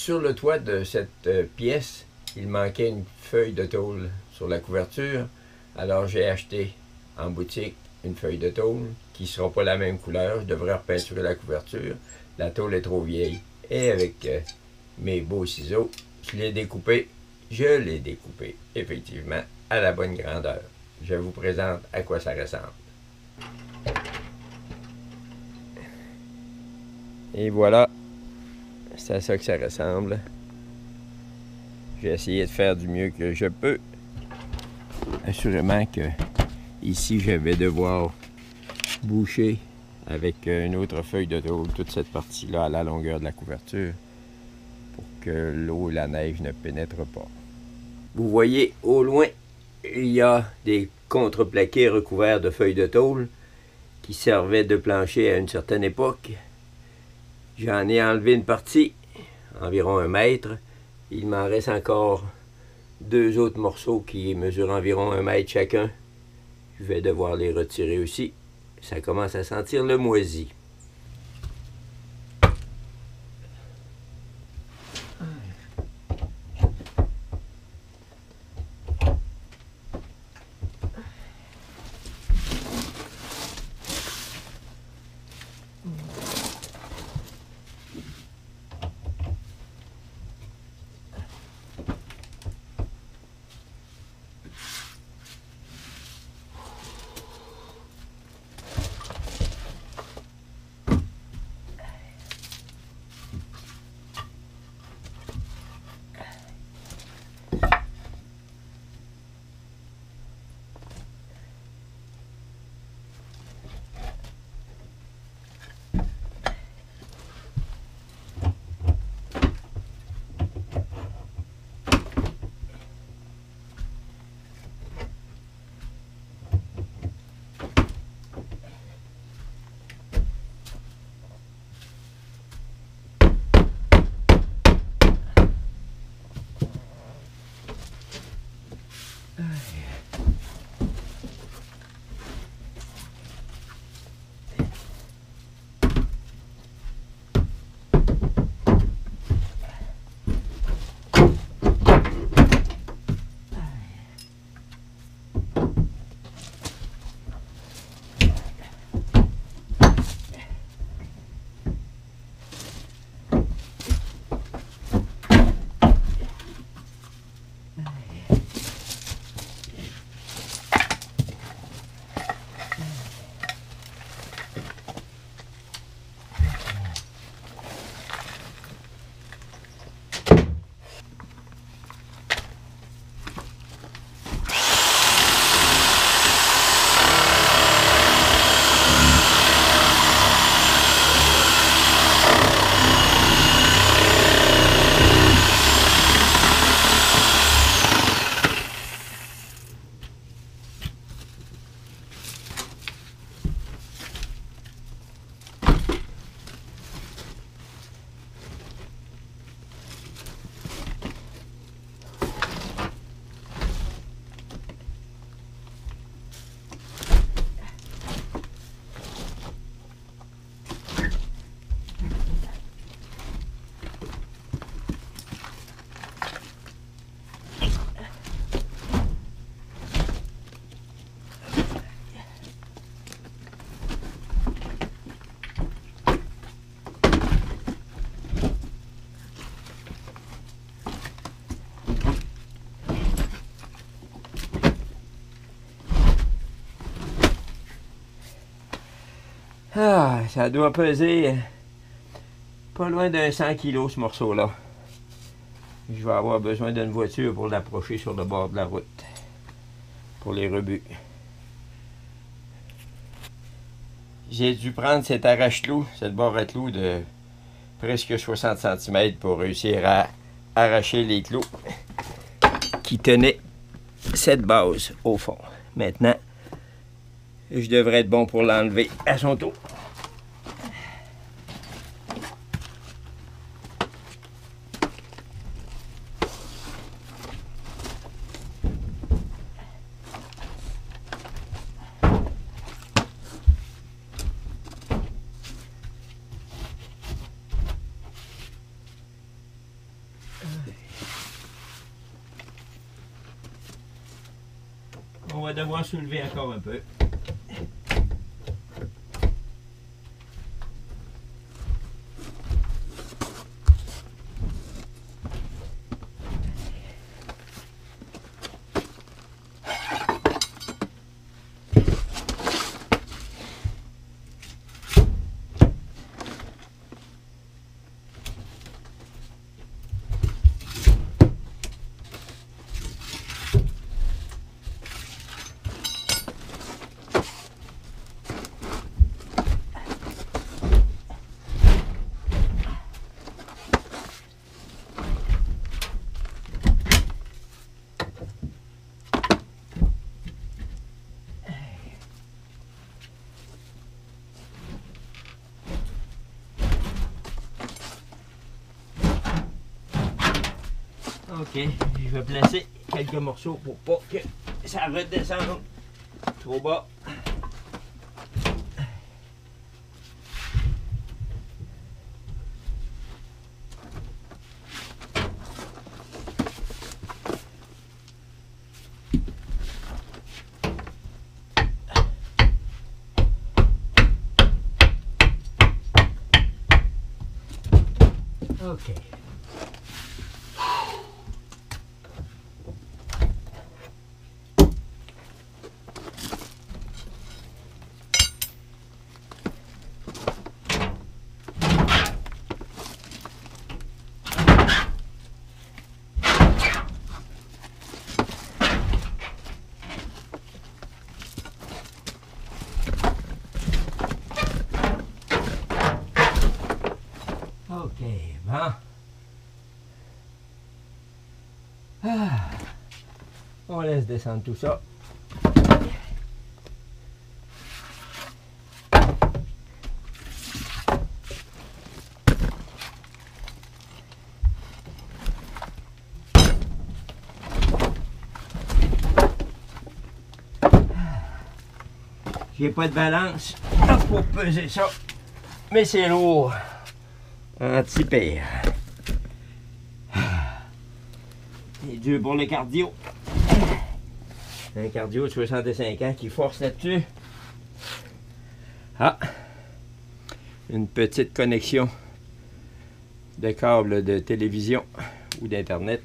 Sur le toit de cette pièce, il manquait une feuille de tôle sur la couverture. Alors j'ai acheté en boutique une feuille de tôle qui ne sera pas la même couleur. Je devrais repeinturer la couverture. La tôle est trop vieille. Et avec mes beaux ciseaux, je l'ai découpé. Je l'ai découpé, effectivement, à la bonne grandeur. Je vous présente à quoi ça ressemble. Et voilà, c'est à ça que ça ressemble. J'ai essayé de faire du mieux que je peux. Assurément que ici, je vais devoir boucher avec une autre feuille de tôle toute cette partie-là à la longueur de la couverture pour que l'eau et la neige ne pénètrent pas. Vous voyez, au loin, il y a des contreplaqués recouverts de feuilles de tôle qui servaient de plancher à une certaine époque. J'en ai enlevé une partie, environ 1 mètre. Il m'en reste encore 2 autres morceaux qui mesurent environ 1 mètre chacun. Je vais devoir les retirer aussi. Ça commence à sentir le moisi. Ah, ça doit peser pas loin d'un 100 kg ce morceau-là. Je vais avoir besoin d'une voiture pour l'approcher sur le bord de la route. Pour les rebuts. J'ai dû prendre cet arrache-clou, cette barre à clous de presque 60 cm pour réussir à arracher les clous qui tenaient cette base au fond. Maintenant, je devrais être bon pour l'enlever à son tour. On va devoir soulever encore un peu. Ok, je vais placer quelques morceaux pour pas que ça redescende trop bas. Ok. Ok, bon. Ah, on laisse descendre tout ça. J'ai pas de balance pour peser ça, mais c'est lourd. Anti-pire. C'est dur pour le cardio. Un cardio de 65 ans qui force là-dessus. Ah! Une petite connexion de câble de télévision ou d'Internet.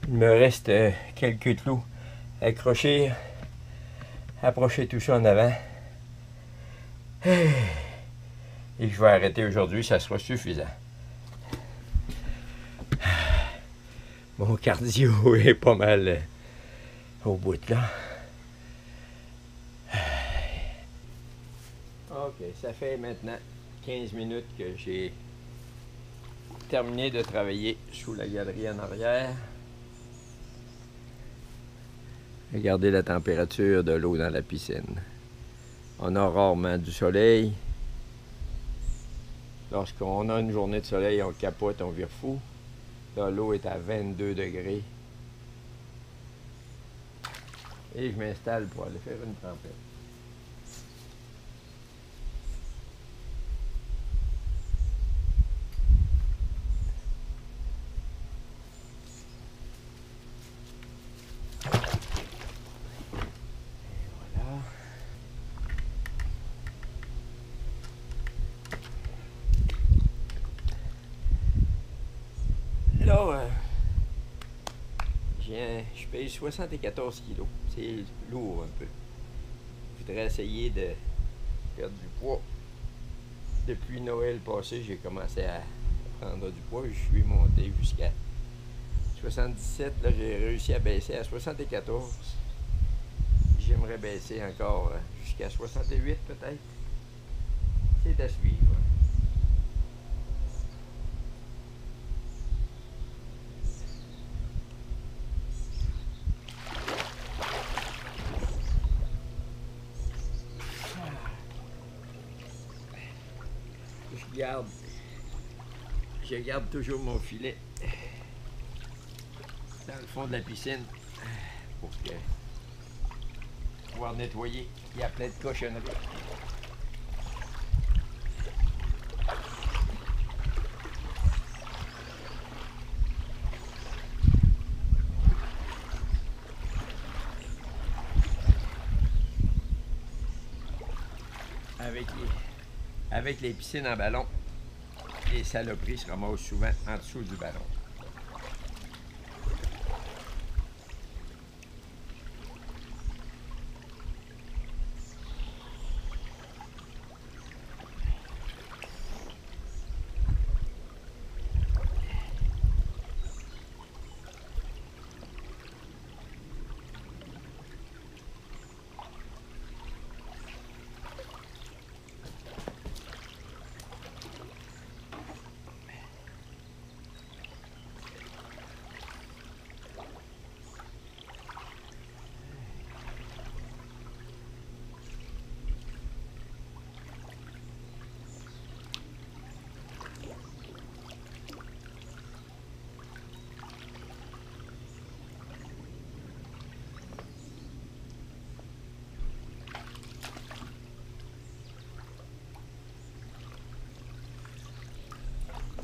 Il me reste quelques clous à accrocher, approcher tout ça en avant. Et je vais arrêter aujourd'hui, ça sera suffisant. Mon cardio est pas mal au bout de là. Ok, ça fait maintenant 15 minutes que j'ai terminé de travailler sous la galerie en arrière. Regardez la température de l'eau dans la piscine. On a rarement du soleil. Lorsqu'on a une journée de soleil, on capote, on vire fou. Là, l'eau est à 22 degrés. Et je m'installe pour aller faire une trempette. Là, je pèse 74 kilos. C'est lourd un peu. Je voudrais essayer de perdre du poids. Depuis Noël passé, j'ai commencé à prendre du poids. Je suis monté jusqu'à 77. Là, j'ai réussi à baisser à 74. J'aimerais baisser encore jusqu'à 68 peut-être. C'est à suivre. Je garde toujours mon filet. dans le fond de la piscine pour pouvoir nettoyer. Il y a plein de cochonneries. Avec les piscines en ballon, les saloperies se ramassent souvent en dessous du ballon.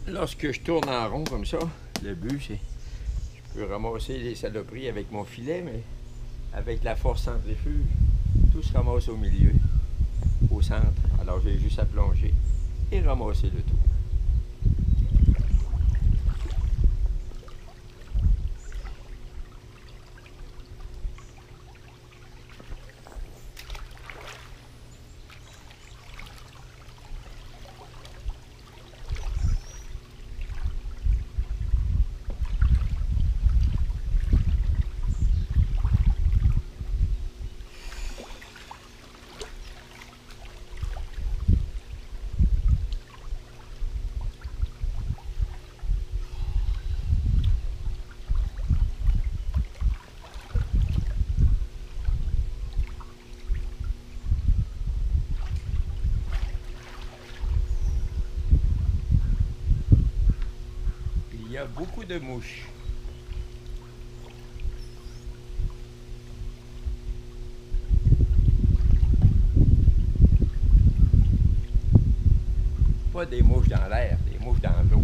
Lorsque je tourne en rond comme ça, le but c'est je peux ramasser les saloperies avec mon filet, mais avec la force centrifuge, tout se ramasse au milieu, au centre. Alors j'ai juste à plonger et ramasser le tout. Il y a beaucoup de mouches. Pas des mouches dans l'air, des mouches dans l'eau.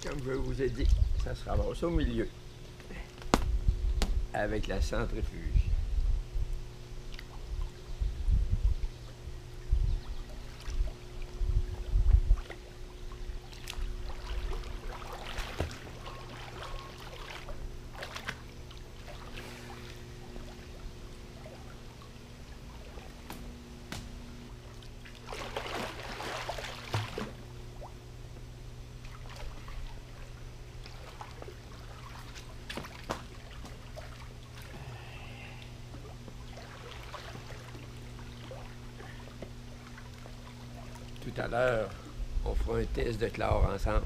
Comme je vous ai dit, ça se ramasse au milieu avec la centrifuge. Tout à l'heure, on fera un test de chlore ensemble.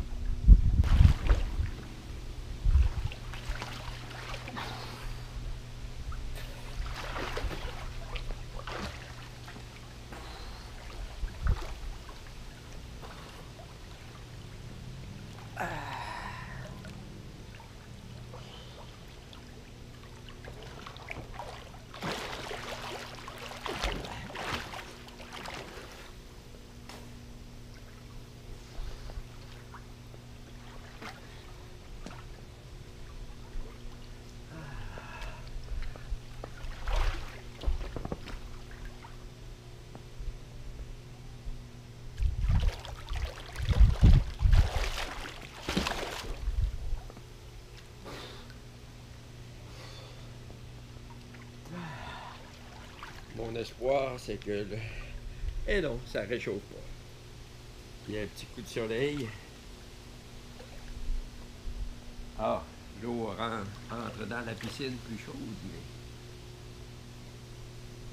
Mon espoir, c'est que Et non, ça ne réchauffe pas. Il y a un petit coup de soleil. Ah, l'eau entre dans la piscine plus chaude, mais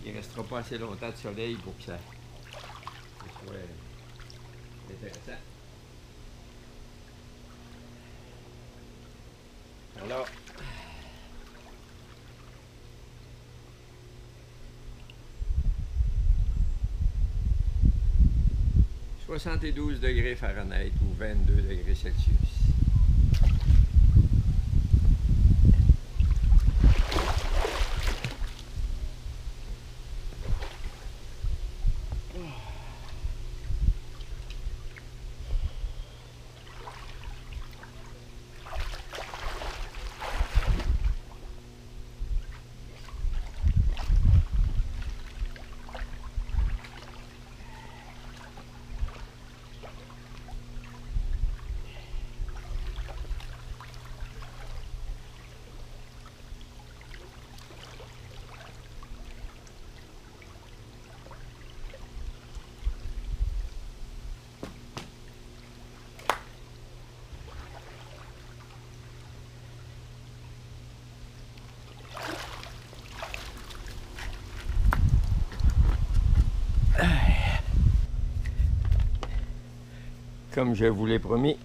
il ne restera pas assez longtemps de soleil pour que ça soit intéressant. Alors, 72 degrés Fahrenheit ou 22 degrés Celsius. Comme je vous l'ai promis,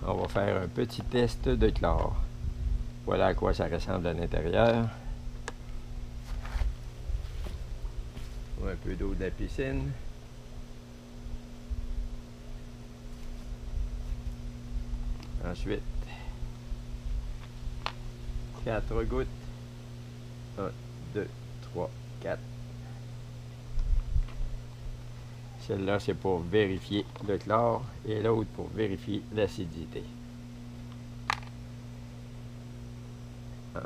on va faire un petit test de chlore. Voilà à quoi ça ressemble à l'intérieur. Un peu d'eau de la piscine. Ensuite, 4 gouttes. 1, 2, 3, 4. Celle-là, c'est pour vérifier le chlore et l'autre pour vérifier l'acidité. 1,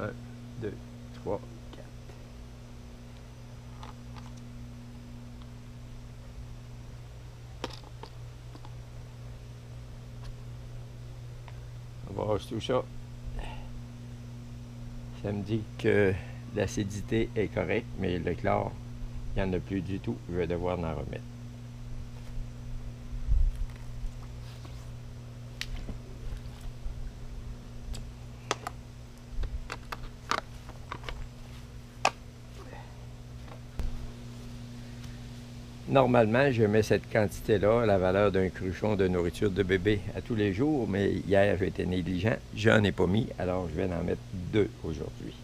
2, 3, 4. On brasse tout ça. Ça me dit que l'acidité est correcte, mais le chlore, il n'y en a plus du tout. Je vais devoir en remettre. Normalement, je mets cette quantité-là à la valeur d'un cruchon de nourriture de bébé à tous les jours, mais hier, j'ai été négligent. J'en ai pas mis, alors je vais en mettre 2 aujourd'hui.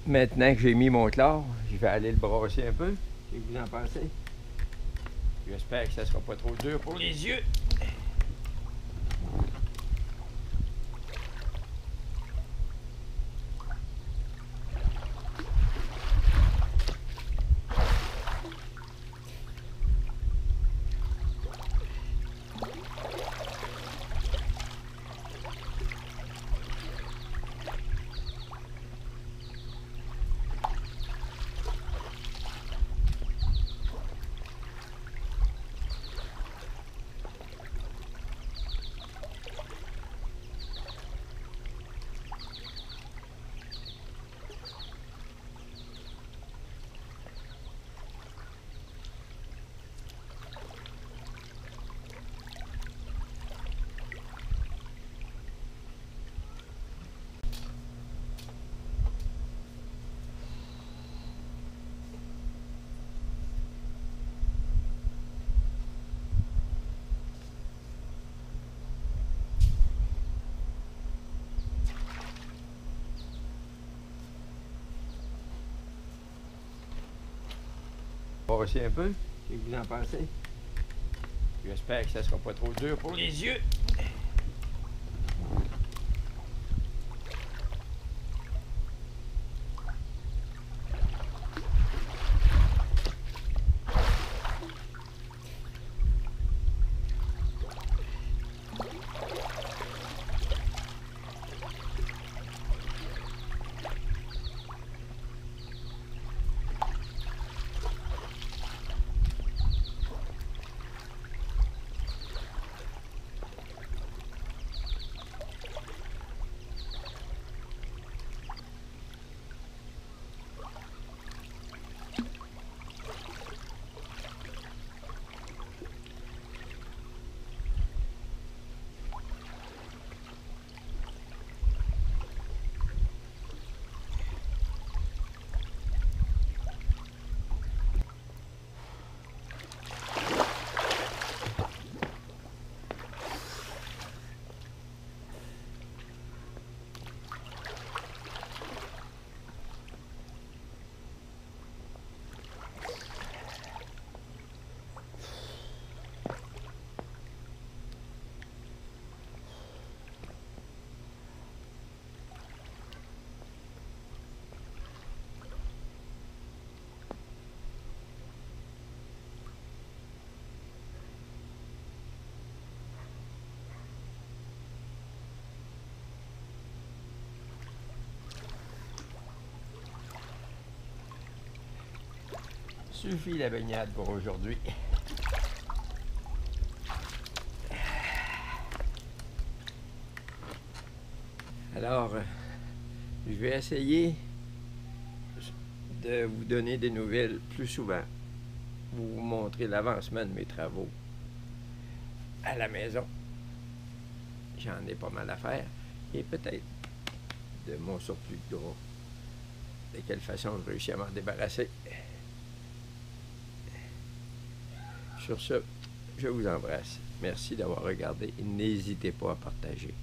Maintenant que j'ai mis mon chlore, je vais aller le brasser un peu. Qu'est-ce que vous en pensez? J'espère que ça ne sera pas trop dur pour les yeux. passer un peu. Qu'est-ce que vous en pensez? J'espère que ça sera pas trop dur pour les yeux. Suffit la baignade pour aujourd'hui. Alors, je vais essayer de vous donner des nouvelles plus souvent. Vous montrer l'avancement de mes travaux à la maison. J'en ai pas mal à faire. Et peut-être de mon surplus de gras. De quelle façon je réussis à m'en débarrasser. Sur ce, je vous embrasse. Merci d'avoir regardé et n'hésitez pas à partager.